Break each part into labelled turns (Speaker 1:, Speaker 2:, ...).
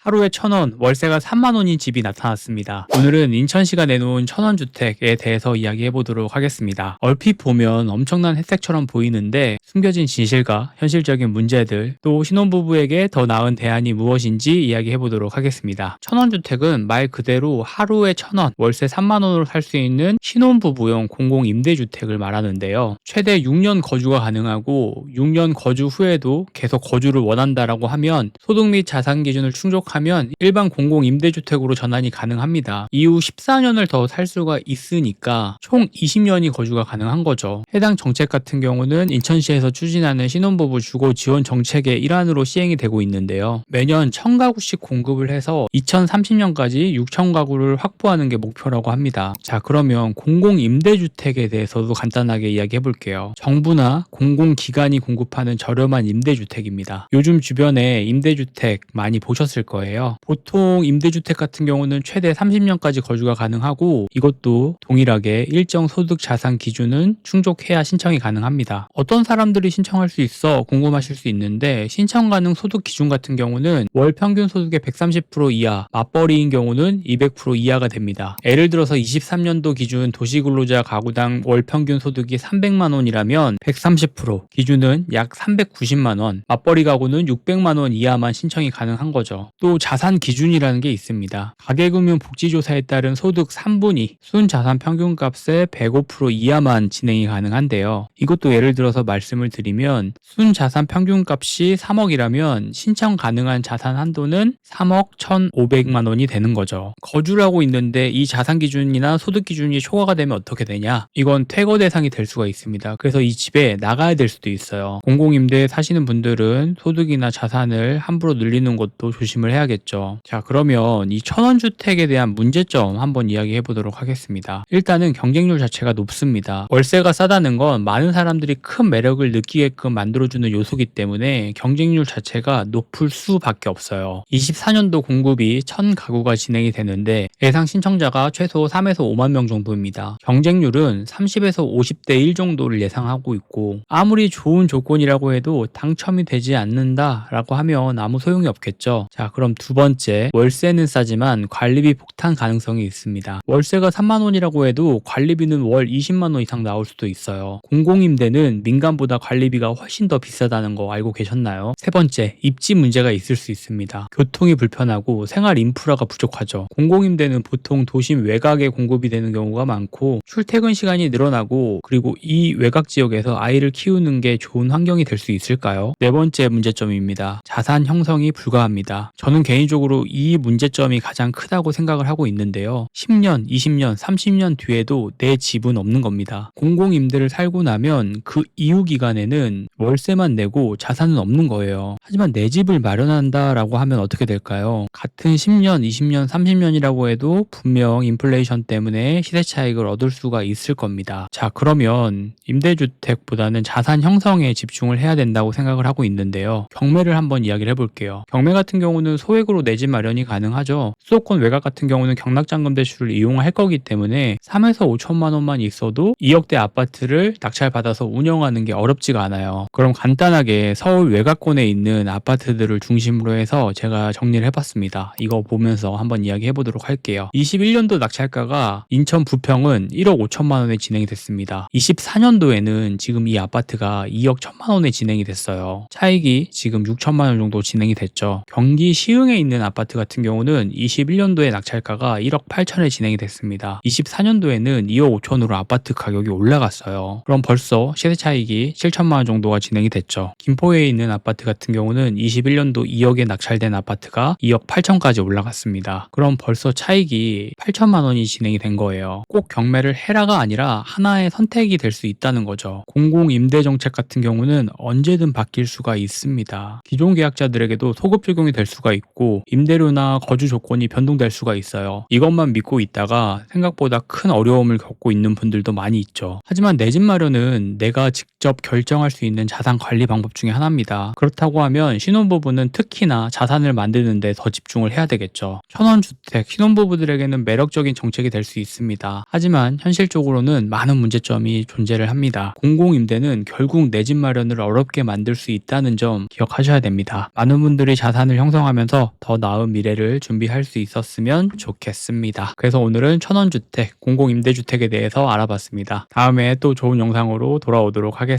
Speaker 1: 하루에 1,000원, 월세가 3만 원인 집이 나타났습니다. 오늘은 인천시가 내놓은 1,000원 주택에 대해서 이야기해 보도록 하겠습니다. 얼핏 보면 엄청난 혜택처럼 보이는데 숨겨진 진실과 현실적인 문제들, 또 신혼부부에게 더 나은 대안이 무엇인지 이야기해 보도록 하겠습니다. 1,000원 주택은 말 그대로 하루에 1,000원, 월세 3만 원으로 살 수 있는 신혼부부용 공공임대주택을 말하는데요. 최대 6년 거주가 가능하고 6년 거주 후에도 계속 거주를 원한다라고 하면 소득 및 자산 기준을 충족하면 일반 공공임대주택으로 전환이 가능합니다. 이후 14년을 더 살 수가 있으니까 총 20년이 거주가 가능한 거죠. 해당 정책 같은 경우는 인천시에서 추진하는 신혼부부 주거 지원 정책의 일환으로 시행이 되고 있는데요. 매년 1,000가구씩 공급을 해서 2030년까지 6,000가구를 확보하는 게 목표라고 합니다. 자, 그러면 공공임대주택에 대해서도 간단하게 이야기해 볼게요. 정부나 공공기관이 공급하는 저렴한 임대주택입니다. 요즘 주변에 임대주택 많이 보셨을 거예요. 보통 임대주택 같은 경우는 최대 30년까지 거주가 가능하고 이것도 동일하게 일정 소득 자산 기준은 충족해야 신청이 가능합니다. 어떤 사람들이 신청할 수 있어 궁금하실 수 있는데 신청 가능 소득 기준 같은 경우는 월 평균 소득의 130% 이하, 맞벌이인 경우는 200% 이하가 됩니다. 예를 들어서 23년도 기준 도시근로자 가구당 월 평균 소득이 300만 원이라면 130% 기준은 약 390만 원, 맞벌이 가구는 600만 원 이하만 신청이 가능한 거죠. 또 자산 기준이라는 게 있습니다. 가계금융 복지조사에 따른 소득 3분위, 순자산 평균값의 105% 이하만 진행이 가능한데요. 이것도 예를 들어서 말씀을 드리면 순자산 평균값이 3억이라면 신청 가능한 자산 한도는 3억 1,500만 원이 되는 거죠. 거주를 하고 있는데 이 자산 기준이나 소득 기준이 초과가 되면 어떻게 되냐? 이건 퇴거 대상이 될 수가 있습니다. 그래서 이 집에 나가야 될 수도 있어요. 공공임대에 사시는 분들은 소득이나 자산을 함부로 늘리는 것도 조심을 해야겠죠. 자, 그러면 이 1,000원 주택에 대한 문제점 한번 이야기해 보도록 하겠습니다. 일단은 경쟁률 자체가 높습니다. 월세가 싸다는 건 많은 사람들이 큰 매력을 느끼게끔 만들어주는 요소이기 때문에 경쟁률 자체가 높을 수밖에 없어요. 24년도 공급이 1,000가구가 진행이 되는데 예상 신청자가 최소 3에서 5만 명 정도입니다. 경쟁률은 30에서 50대 1 정도를 예상하고 있고 아무리 좋은 조건이라고 해도 당첨이 되지 않는다라고 하면 아무 소용이 없겠죠. 자, 그럼 두 번째, 월세는 싸지만 관리비 폭탄 가능성이 있습니다. 월세가 3만 원이라고 해도 관리비는 월 20만 원 이상 나올 수도 있어요. 공공임대는 민간보다 관리비가 훨씬 더 비싸다는 거 알고 계셨나요? 세 번째, 입지 문제가 있을 수 있습니다. 교통이 불편하고 생활 인프라가 부족하죠. 공공임대는 보통 도심 외곽에 공급이 되는 경우가 많고 출퇴근 시간이 늘어나고 그리고 이 외곽 지역에서 아이를 키우는 게 좋은 환경이 될 수 있을까요? 네 번째 문제점입니다. 자산 형성이 불가합니다. 저는 개인적으로 이 문제점이 가장 크다고 생각을 하고 있는데요. 10년, 20년, 30년 뒤에도 내 집은 없는 겁니다. 공공임대를 살고 나면 그 이후 기간에는 월세만 내고 자산은 없는 거예요. 하지만 내 집을 마련한다라고 하면 어떻게 될까요? 같은 10년, 20년, 30년이라고 해도 분명 인플레이션 때문에 시세 차익을 얻을 수가 있을 겁니다. 자, 그러면 임대주택보다는 자산 형성에 집중을 해야 된다고 생각을 하고 있는데요. 경매를 한번 이야기를 해볼게요. 경매 같은 경우는 소액으로 내 집 마련이 가능하죠. 수도권 외곽 같은 경우는 경락잔금 대출을 이용할 거기 때문에 3에서 5천만 원만 있어도 2억대 아파트를 낙찰받아서 운영하는 게 어렵지가 않아요. 그럼 간단하게 서울 외곽권에 있는 아파트들을 중심으로 해서 제가 정리를 해봤습니다. 이거 보면서 한번 이야기 해보도록 할게요. 21년도 낙찰가가 인천 부평은 1억 5천만 원에 진행이 됐습니다. 24년도에는 지금 이 아파트가 2억 1천만 원에 진행이 됐어요. 차익이 지금 6천만 원 정도 진행이 됐죠. 경기 시흥에 있는 아파트 같은 경우는 21년도에 낙찰가가 1억 8천에 진행이 됐습니다. 24년도에는 2억 5천으로 아파트 가격이 올라갔어요. 그럼 벌써 시세 차익이 7천만 원 정도가 진행이 됐죠. 김포에 있는 아파트 같은 경우는 21년도 2억에 낙찰된 아파트가 2억 8천까지 올라갔습니다. 그럼 벌써 차익이 8천만 원이 진행이 된 거예요. 꼭 경매를 해라가 아니라 하나의 선택이 될 수 있다는 거죠. 공공임대 정책 같은 경우는 언제든 바뀔 수가 있습니다. 기존 계약자들에게도 소급 적용이 될 수가 있고 임대료나 거주 조건이 변동될 수가 있어요. 이것만 믿고 있다가 생각보다 큰 어려움을 겪고 있는 분들도 많이 있죠. 하지만 내 집 마련은 내가 직접 직접 결정할 수 있는 자산 관리 방법 중에 하나입니다. 그렇다고 하면 신혼부부는 특히나 자산을 만드는 데 더 집중을 해야 되겠죠. 천원주택, 신혼부부들에게는 매력적인 정책이 될 수 있습니다. 하지만 현실적으로는 많은 문제점이 존재를 합니다. 공공임대는 결국 내 집 마련을 어렵게 만들 수 있다는 점 기억하셔야 됩니다. 많은 분들이 자산을 형성하면서 더 나은 미래를 준비할 수 있었으면 좋겠습니다. 그래서 오늘은 천원주택, 공공임대주택에 대해서 알아봤습니다. 다음에 또 좋은 영상으로 돌아오도록 하겠습니다.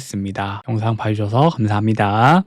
Speaker 1: 영상 봐주셔서 감사합니다.